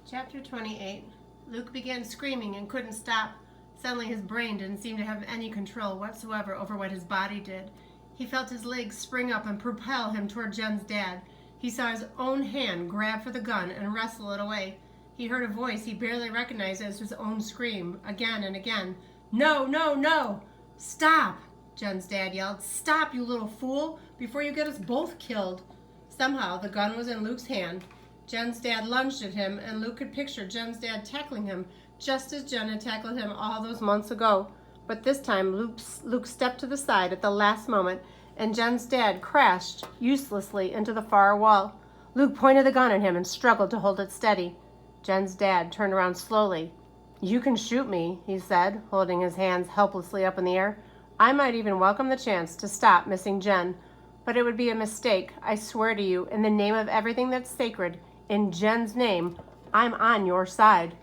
Chapter 28. Luke began screaming and couldn't stop. Suddenly his brain didn't seem to have any control whatsoever over what his body did. He felt his legs spring up and propel him toward Jen's dad. He saw his own hand grab for the gun and wrestle it away. He heard a voice he barely recognized as his own scream, again and again. "No, no, no! Stop!" Jen's dad yelled. "Stop, you little fool, before you get us both killed." Somehow the gun was in Luke's hand. Jen's dad lunged at him, and Luke could picture Jen's dad tackling him just as Jen had tackled him all those months ago. But this time, Luke stepped to the side at the last moment, and Jen's dad crashed uselessly into the far wall. Luke pointed the gun at him and struggled to hold it steady. Jen's dad turned around slowly. "You can shoot me," he said, holding his hands helplessly up in the air. "I might even welcome the chance to stop missing Jen. But it would be a mistake. I swear to you, in the name of everything that's sacred, in Jen's name, I'm on your side."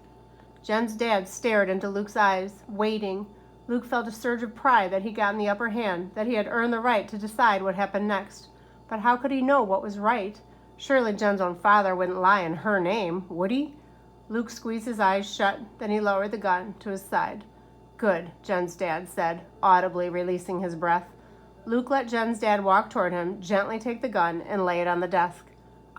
Jen's dad stared into Luke's eyes, waiting. Luke felt a surge of pride that he'd gotten the upper hand, that he had earned the right to decide what happened next. But how could he know what was right? Surely Jen's own father wouldn't lie in her name, would he? Luke squeezed his eyes shut, then he lowered the gun to his side. "Good," Jen's dad said, audibly releasing his breath. Luke let Jen's dad walk toward him, gently take the gun, and lay it on the desk.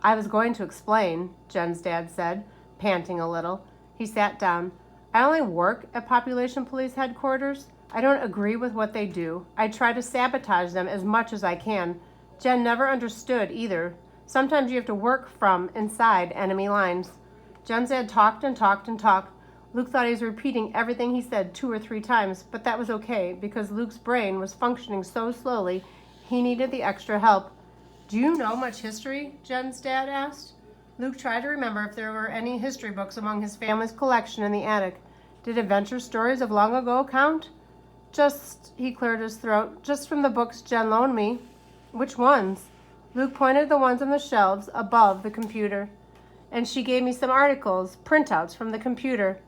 "I was going to explain," Jen's dad said, panting a little. He sat down. "I only work at Population Police Headquarters. I don't agree with what they do. I try to sabotage them as much as I can. Jen never understood either. Sometimes you have to work from inside enemy lines." Jen's dad talked and talked and talked. Luke thought he was repeating everything he said 2 or 3 times, but that was okay because Luke's brain was functioning so slowly he needed the extra help. "Do you know much history?" Jen's dad asked. Luke tried to remember if there were any history books among his family's collection in the attic. Did adventure stories of long ago count? He cleared his throat, "just from the books Jen loaned me." "Which ones?" Luke pointed to the ones on the shelves above the computer. "And she gave me some articles, printouts from the computer."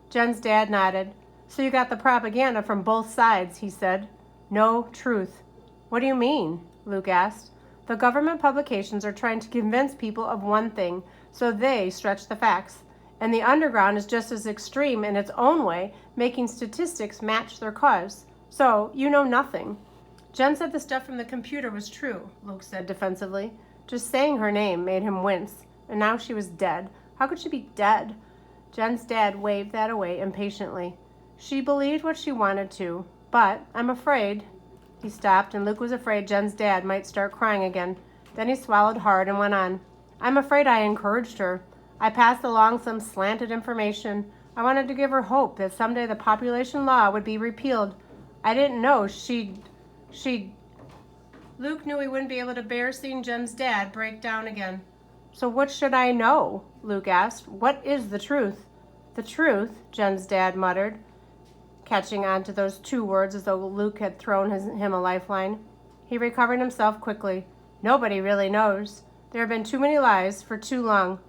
Jen's dad nodded. "So you got the propaganda from both sides," he said. "No truth." "What do you mean?" Luke asked. "The government publications are trying to convince people of one thing, so they stretch the facts. And the underground is just as extreme in its own way, making statistics match their cause. So you know nothing." "Jen said the stuff from the computer was true," Luke said defensively. Just saying her name made him wince. And now she was dead. How could she be dead? Jen's dad waved that away impatiently. "She believed what she wanted to, but I'm afraid." He stopped, and Luke was afraid Jen's dad might start crying again. Then he swallowed hard and went on. "I'm afraid I encouraged her. I passed along some slanted information. I wanted to give her hope that someday the population law would be repealed. I didn't know she'd... Luke knew he wouldn't be able to bear seeing Jen's dad break down again. "So what should I know?" Luke asked. "What is the truth?" "The truth," Jen's dad muttered, catching on to those 2 words as though Luke had thrown him a lifeline. He recovered himself quickly. "Nobody really knows. There have been too many lies for too long.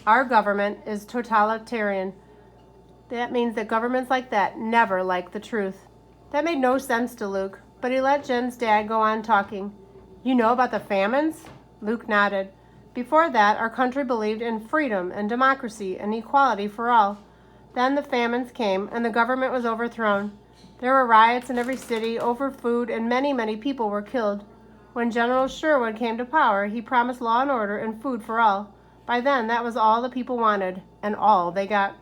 Our government is totalitarian. That means that governments like that never like the truth." That made no sense to Luke, but he let Jen's dad go on talking. "You know about the famines?" Luke nodded. "Before that, our country believed in freedom and democracy and equality for all. Then the famines came, and the government was overthrown. There were riots in every city over food, and many, many people were killed. When General Sherwood came to power, he promised law and order and food for all. By then, that was all the people wanted, and all they got."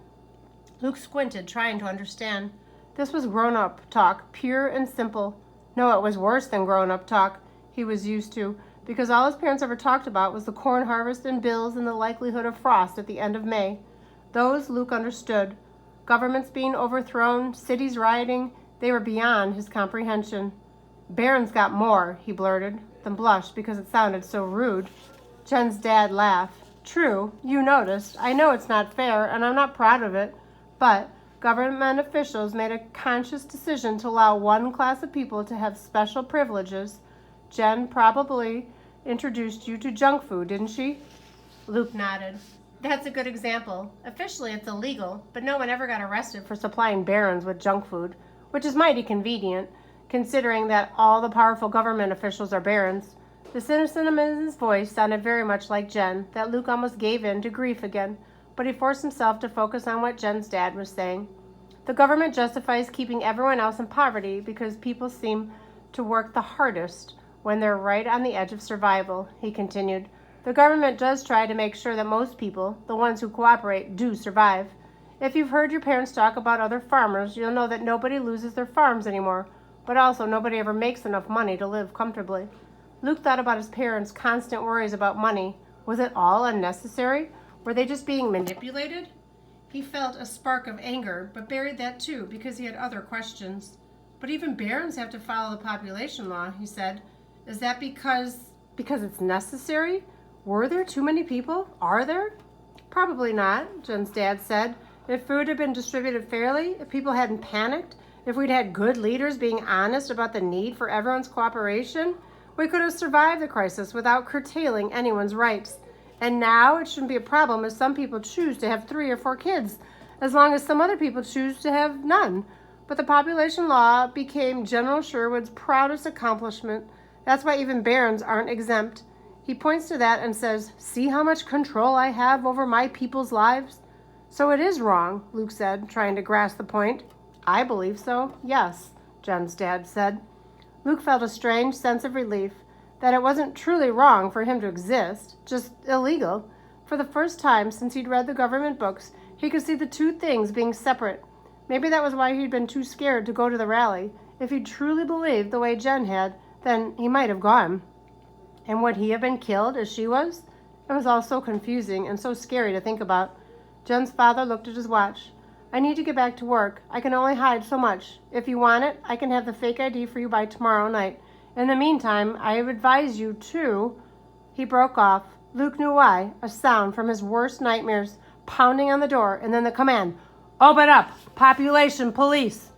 Luke squinted, trying to understand. This was grown-up talk, pure and simple. No, it was worse than grown-up talk he was used to, because all his parents ever talked about was the corn harvest and bills and the likelihood of frost at the end of May. Those Luke understood. Governments being overthrown, cities rioting, they were beyond his comprehension. "Barron's got more," he blurted, then blushed because it sounded so rude. Jen's dad laughed. "True, you noticed. I know it's not fair, and I'm not proud of it, but government officials made a conscious decision to allow one class of people to have special privileges. Jen probably introduced you to junk food, didn't she?" Luke nodded. "That's a good example. Officially, it's illegal, but no one ever got arrested for supplying barons with junk food, which is mighty convenient, considering that all the powerful government officials are barons." The cynicism in his voice sounded very much like Jen, that Luke almost gave in to grief again. but he forced himself to focus on what Jen's dad was saying. The government justifies keeping everyone else in poverty because people seem to work the hardest when they're right on the edge of survival, he continued. The government does try to make sure that most people, the ones who cooperate, do survive. If you've heard your parents talk about other farmers, you'll know that nobody loses their farms anymore, but also nobody ever makes enough money to live comfortably. Luke thought about his parents' constant worries about money. Was it all unnecessary? Were they just being manipulated? He felt a spark of anger, but buried that too because he had other questions. But even barons have to follow the population law, he said. Is that because it's necessary? Were there too many people? Are there? Probably not, Jen's dad said. If food had been distributed fairly, if people hadn't panicked, if we'd had good leaders being honest about the need for everyone's cooperation, we could have survived the crisis without curtailing anyone's rights. And now it shouldn't be a problem if some people choose to have 3 or 4 kids, as long as some other people choose to have none. But the population law became General Sherwood's proudest accomplishment. That's why even barons aren't exempt. He points to that and says, "See how much control I have over my people's lives?" So it is wrong, Luke said, trying to grasp the point. I believe so, yes, Jen's dad said. Luke felt a strange sense of relief that it wasn't truly wrong for him to exist, just illegal. For the first time since he'd read the government books, he could see the two things being separate. Maybe that was why he'd been too scared to go to the rally. If he truly believed the way Jen had, then he might have gone. And would he have been killed as she was? It was all so confusing and so scary to think about. Jen's father looked at his watch. I need to get back to work. I can only hide so much. If you want it, I can have the fake ID for you by tomorrow night. In the meantime, I advise you to... He broke off. Luke knew why. A sound from his worst nightmares, pounding on the door, and then the command, "Open up! Population police!"